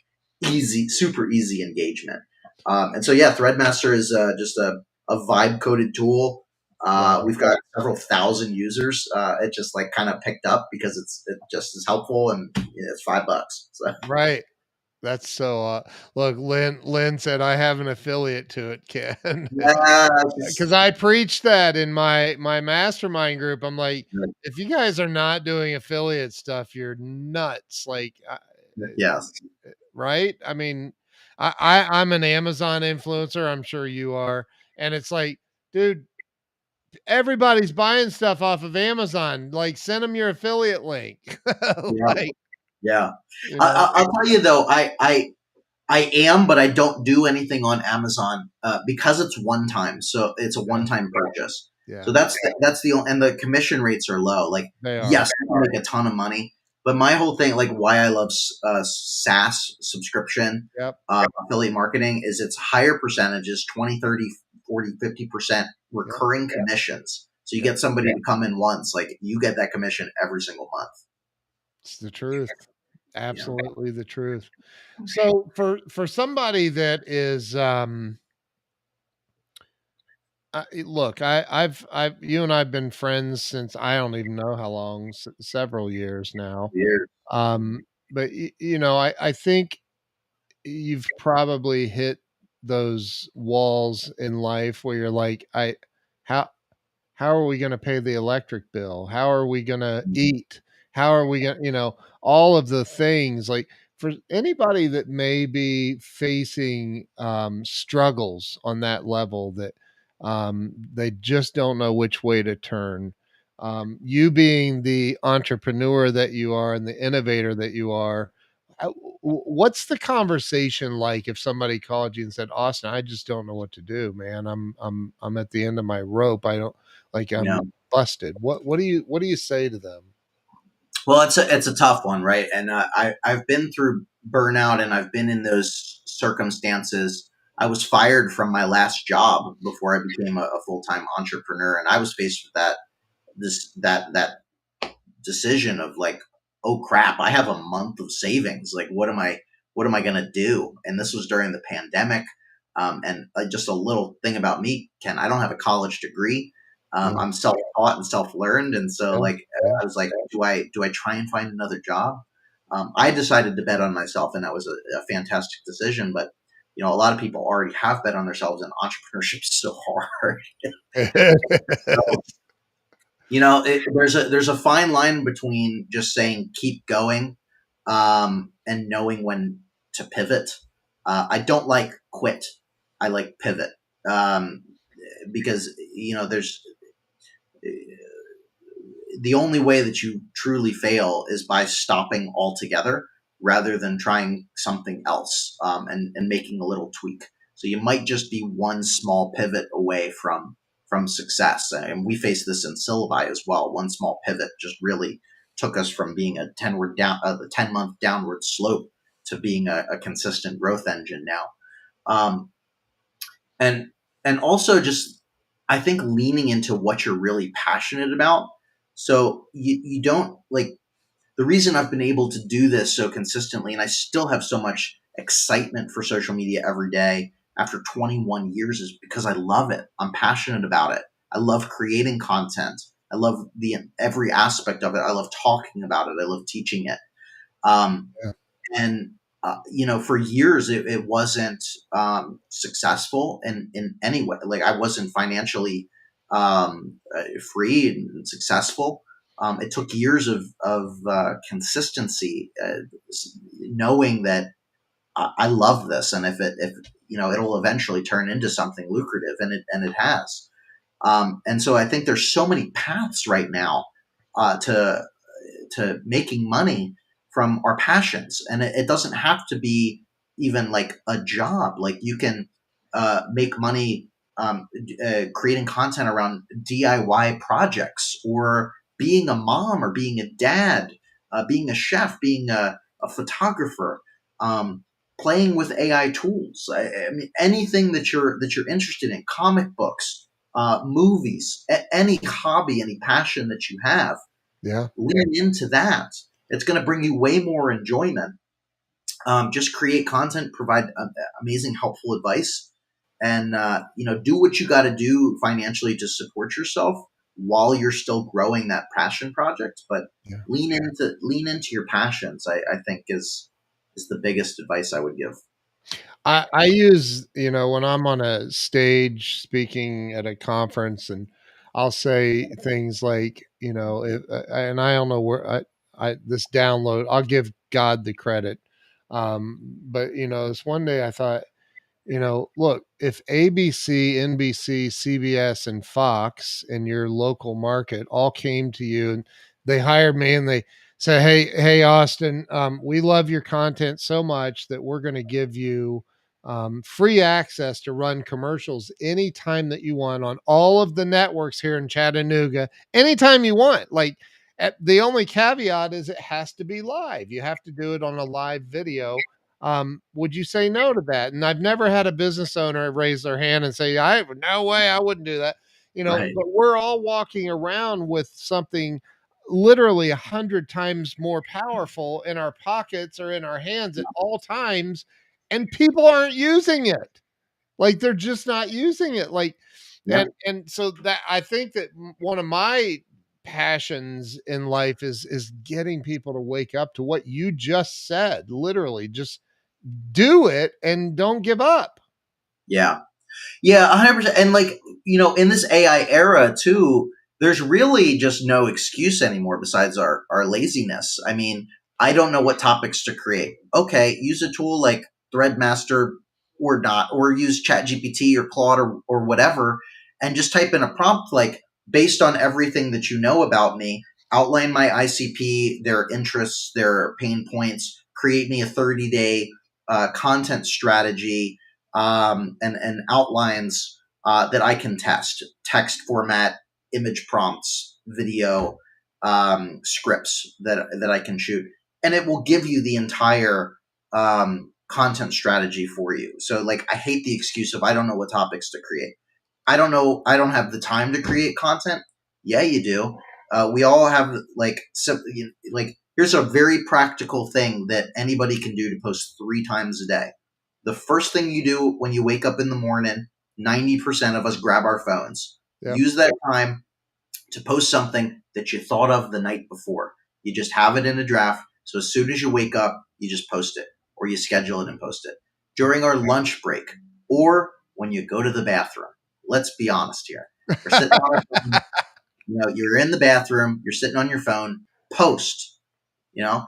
easy, super easy engagement. And so yeah, Threadmaster is just a vibe coded tool. Wow. We've got several thousand users. It just like kind of picked up because it just is helpful, and it's $5. So Right. That's so, look, Lynn said, I have an affiliate to it, Ken. yeah, Because I preached that in my mastermind group. I'm like, if you guys are not doing affiliate stuff, you're nuts. Like, yes. right? I mean, I'm an Amazon influencer. I'm sure you are, and it's like, dude, everybody's buying stuff off of Amazon. Like, send them your affiliate link. Yeah. Like, Yeah. you know, I'll tell you though, I am, but I don't do anything on Amazon because it's one time. So it's a one time purchase. So yeah, that's the and the commission rates are low. Like they are. yes, I can make a ton of money, but my whole thing, like why I love SaaS subscription Yep. affiliate marketing, is it's higher percentages, 20, 30, 40, 50% Yep. recurring commissions. So you Yep. get somebody to come in once, like you get that commission every single month. It's the truth. Yeah. Absolutely the truth. So for somebody that is, look, I've you and I've been friends since I don't even know how long, several years now. Weird. But I think you've probably hit those walls in life where you're like, how how are we going to pay the electric bill? How are we going to eat? How are we going to, all of the things, like, for anybody that may be facing struggles on that level, that they just don't know which way to turn. You being the entrepreneur that you are and the innovator that you are, what's the conversation like if somebody called you and said, Austin, I just don't know what to do, man. I'm at the end of my rope. I don't, like, Yeah. busted? What do you say to them? Well, it's a tough one, right? And I've been through burnout, and I've been in those circumstances. I was fired from my last job before I became a full time entrepreneur, and I was faced with that decision of like, oh crap, I have a month of savings. Like, what am I gonna do? And this was during the pandemic. And just a little thing about me, Ken, I don't have a college degree. Mm, I'm self taught and self learned, and so yeah, like yeah. I was like, do I try and find another job? I decided to bet on myself, and that was a fantastic decision. But a lot of people already have bet on themselves, and entrepreneurship is so hard. So, there's a fine line between just saying keep going, and knowing when to pivot. I don't like quit. I like pivot, um, because there's the only way that you truly fail is by stopping altogether rather than trying something else, and making a little tweak. So you might just be one small pivot away from success. And we face this in Syllabi as well. One small pivot just really took us from being a 10-month downward slope to being a consistent growth engine now. Um, and and also just, I think, leaning into what you're really passionate about. So you don't like, the reason I've been able to do this so consistently, and I still have so much excitement for social media every day after 21 years, is because I love it. I'm passionate about it. I love creating content. I love the every aspect of it. I love talking about it. I love teaching it. Um, Yeah. and for years it wasn't successful in any way. Like, I wasn't financially free and successful. It took years of consistency, knowing that I love this, and if it'll eventually turn into something lucrative, and it has. And so I think there's so many paths right now to making money from our passions, and it doesn't have to be even like a job. Like, you can make money creating content around DIY projects, or being a mom, or being a dad, being a chef, being a photographer, playing with AI tools. I mean, anything that you're interested in, comic books, movies, any hobby, any passion that you have, Yeah. lean into that. It's going to bring you way more enjoyment. Just create content, provide amazing, helpful advice, and do what you got to do financially to support yourself while you're still growing that passion project. But Yeah. lean into your passions. I think is the biggest advice I would give. I use, when I'm on a stage speaking at a conference, and I'll say things like, and I don't know where this download, I'll give God the credit. But this one day I thought, look, if ABC, NBC, CBS, and Fox in your local market all came to you and they hired me and they said, hey, Austin, we love your content so much that we're going to give you free access to run commercials anytime that you want on all of the networks here in Chattanooga, anytime you want. Like, the only caveat is it has to be live. You have to do it on a live video. Would you say no to that? And I've never had a business owner raise their hand and say, I no way, I wouldn't do that. Right. But we're all walking around with something literally 100 times more powerful in our pockets or in our hands at all times, and people aren't using it. Like, they're just not using it. Like, Yep. and so that, I think that one of my passions in life is getting people to wake up to what you just said. Literally, just do it and don't give up. Yeah. Yeah, 100%. And like, in this AI era too, there's really just no excuse anymore besides our laziness. I mean, I don't know what topics to create. Okay, use a tool like Threadmaster or not, or use ChatGPT or Claude, or whatever, and just type in a prompt like, based on everything that you know about me, outline my ICP, their interests, their pain points, create me a 30-day content strategy, and outlines that I can test, text format, image prompts, video scripts that I can shoot, and it will give you the entire content strategy for you. So like, I hate the excuse of I don't know what topics to create. I don't know. I don't have the time to create content. Yeah, you do. We all have like here's a very practical thing that anybody can do to post 3 times a day. The first thing you do when you wake up in the morning, 90% of us grab our phones. Yep. Use that time to post something that you thought of the night before. You just have it in a draft. So as soon as you wake up, you just post it, or you schedule it and post it during our lunch break, or when you go to the bathroom. Let's be honest here. We're sitting on our phone, you're in the bathroom, you're sitting on your phone, post, Yep.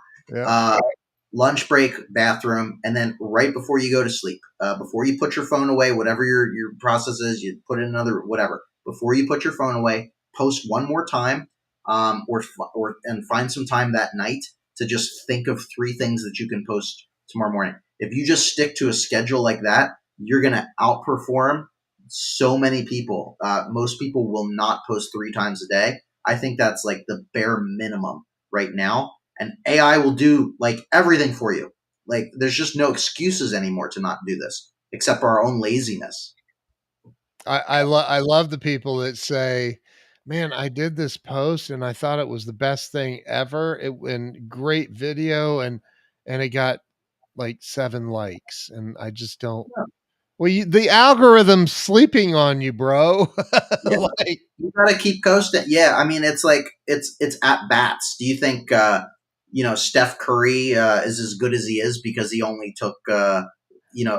lunch break, bathroom, and then right before you go to sleep, before you put your phone away, whatever your process is, you put in another, whatever. Before you put your phone away, post one more time, and find some time that night to just think of 3 things that you can post tomorrow morning. If you just stick to a schedule like that, you're going to outperform so many people. Most people will not post 3 times a day. I think that's like the bare minimum right now. And AI will do like everything for you. Like, there's just no excuses anymore to not do this, except for our own laziness. I love the people that say, "Man, I did this post and I thought it was the best thing ever. It and great video and it got like 7 likes." And I just don't. Well, the algorithm's sleeping on you, bro. Yeah, Like, you gotta keep coasting. Yeah, I mean, it's like it's at bats. Do you think Steph Curry is as good as he is because he only took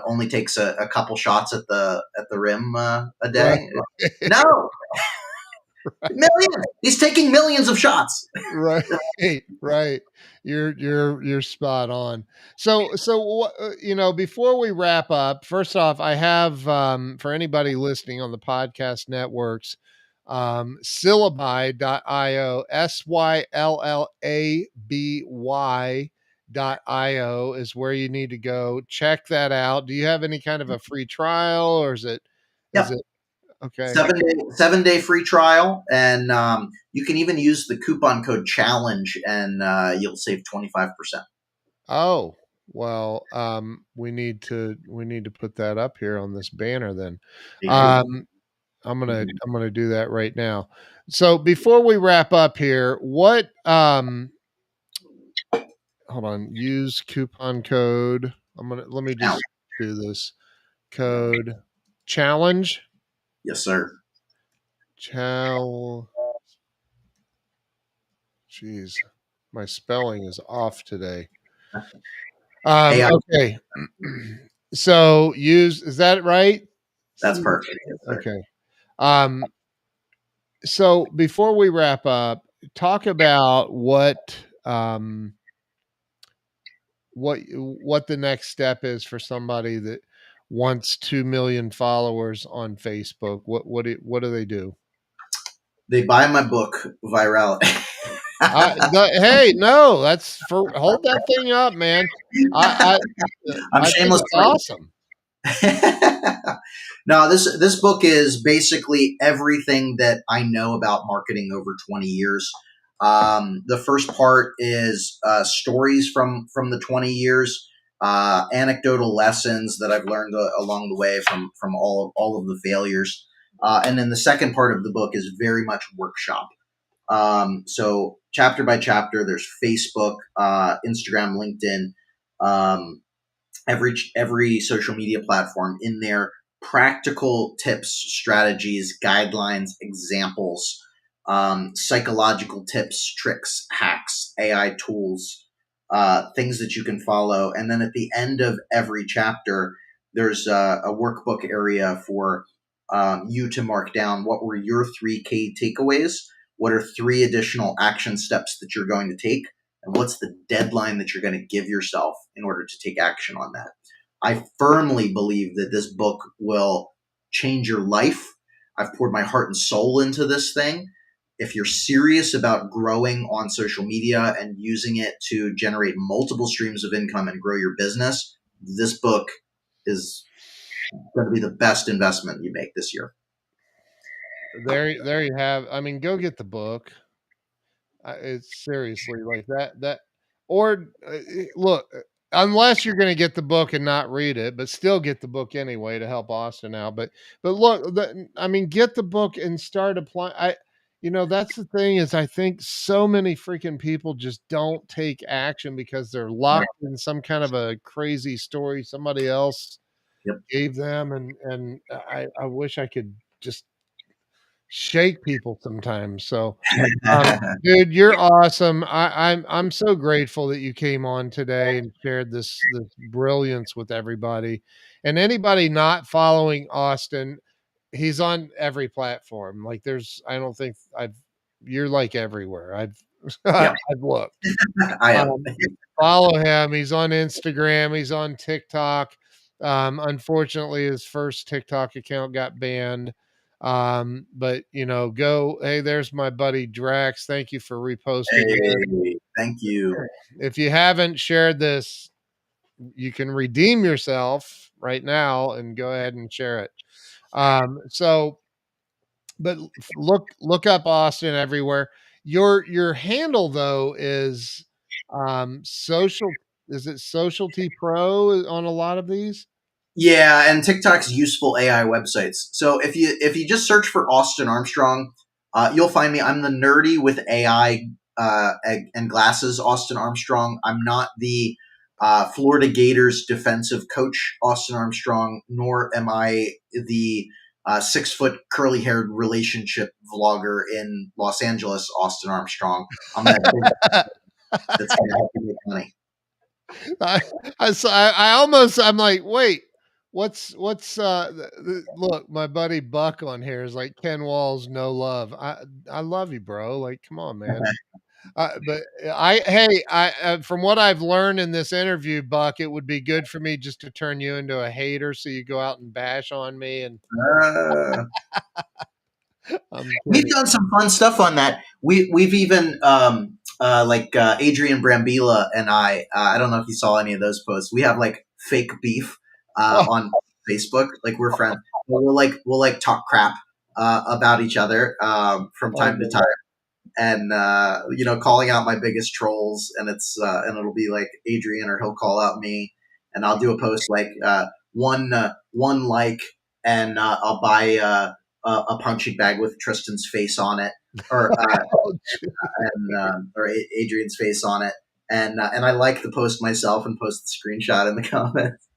only takes a couple shots at the rim a right, day? No, millions. He's taking millions of shots. right, right. You're spot on. So what before we wrap up, first off, I have for anybody listening on the podcast networks, syllabi.io, syllaby.io is where you need to go. Check that out. Do you have any kind of a free trial, or is it Yep. okay? 7 day free trial, and you can even use the coupon code challenge, and you'll save 25%. Oh, well, we need to put that up here on this banner then. Um, I'm gonna do that right now. So before we wrap up here, what hold on, use coupon code. Let me Challenge. just do this. Code challenge. Yes, sir. Chal Jeez, my spelling is off today. AI. Okay. So is that right? That's perfect. Yes, sir. Okay. Um, so before we wrap up, talk about what the next step is for somebody that wants 2 million followers on Facebook. What do they do? They buy my book, Virality. Hey, no, that's for hold that thing up, man. I I'm I think shameless. it's awesome. No, this book is basically everything that I know about marketing over 20 years. The first part is stories from the 20 years, anecdotal lessons that I've learned along the way from all of the failures. And then the second part of the book is very much workshop. So chapter by chapter, there's Facebook, Instagram, LinkedIn, um, every social media platform in there. Practical tips, strategies, guidelines, examples, psychological tips, tricks, hacks, AI tools, things that you can follow. And then at the end of every chapter, there's a workbook area for you to mark down what were your 3 key takeaways, what are 3 additional action steps that you're going to take, and what's the deadline that you're going to give yourself in order to take action on that. I firmly believe that this book will change your life. I've poured my heart and soul into this thing. If you're serious about growing on social media and using it to generate multiple streams of income and grow your business, this book is going to be the best investment you make this year. there you have. I mean, go get the book. It's seriously like that or look, unless you're going to get the book and not read it, but still get the book anyway to help Austin out. But look, I mean, get the book and start applying. That's the thing is I think so many freaking people just don't take action because they're Right. locked in some kind of a crazy story somebody else Yep. gave them, and I wish I could just shake people sometimes. So, dude, you're awesome. I'm so grateful that you came on today and shared this brilliance with everybody. And anybody not following Austin, he's on every platform. Like I don't think you're like everywhere. Yep. I've looked. I am. Um, Follow him. He's on Instagram. He's on TikTok. Unfortunately, his first TikTok account got banned. But go. Hey, there's my buddy Drax. Thank you for reposting this. Hey, thank you. If you haven't shared this, you can redeem yourself right now and go ahead and share it. So but look up Austin everywhere. Your handle though social is it Socialty Pro on a lot of these? Yeah, and TikTok's useful AI websites. So if you just search for Austin Armstrong, you'll find me. I'm the nerdy with AI and glasses, Austin Armstrong. I'm not the Florida Gators defensive coach, Austin Armstrong, nor am I the 6 foot curly haired relationship vlogger in Los Angeles, Austin Armstrong. I'm that big that's going to help you make money. I I'm like, wait, what's look, my buddy Buck on here is like Ken Walls, no love. I love you, bro. Like, come on, man. But from what I've learned in this interview, Buck, it would be good for me just to turn you into a hater, so you go out and bash on me. And Uh, I'm We've kidding. done some fun stuff on that. We've even Adrian Brambila and I don't know if you saw any of those posts. We have like fake beef Oh, on Facebook. Like we're friends. We'll talk crap about each other from oh time to man. time, and calling out my biggest trolls, and it'll be like Adrian, or he'll call out me, and I'll do a post like one like, and I'll buy a punching bag with Tristan's face on it, or Oh, Adrian's face on it, and I like the post myself and post the screenshot in the comments.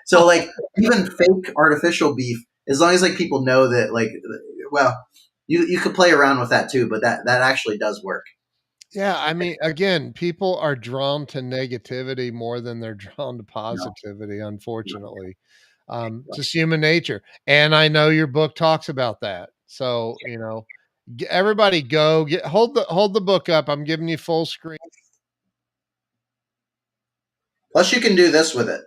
So like even fake artificial beef, as long as like people know that well, you could play around with that too, but that actually does work. yeah, I mean, again, people are drawn to negativity more than they're drawn to No. positivity, unfortunately. Just human nature. And I know your book talks about that. So, everybody go hold the book up. I'm giving you full screen. Plus, you can do this with it.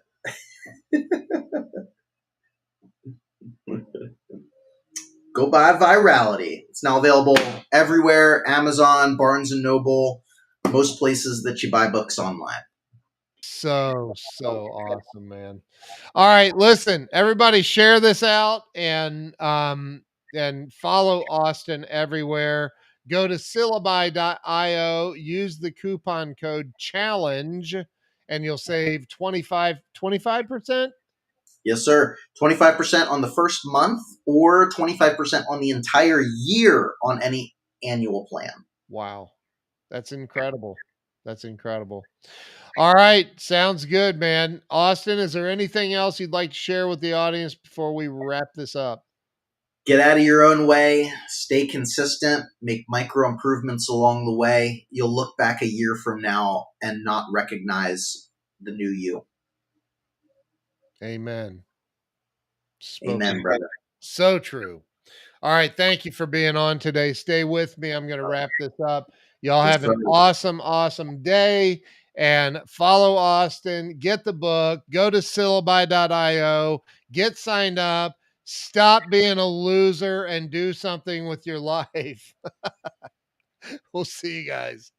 Go buy Virality. It's now available everywhere: Amazon, Barnes and Noble, most places that you buy books online. So awesome, man. All right, listen, everybody share this out and follow Austin everywhere. Go to syllabi.io, use the coupon code challenge and you'll save 25%. Yes, sir. 25% on the first month, or 25% on the entire year on any annual plan. Wow. That's incredible. That's incredible. All right, sounds good, man. Austin, is there anything else you'd like to share with the audience before we wrap this up? Get out of your own way, stay consistent, make micro improvements along the way. You'll look back a year from now and not recognize the new you. Amen. Spoken. Amen, brother. So true. All right. Thank you for being on today. Stay with me. I'm going to wrap this up. Y'all Yes, have sir. an awesome, awesome day and follow Austin. Get the book. Go to syllabi.io. Get signed up. Stop being a loser and do something with your life. We'll see you guys.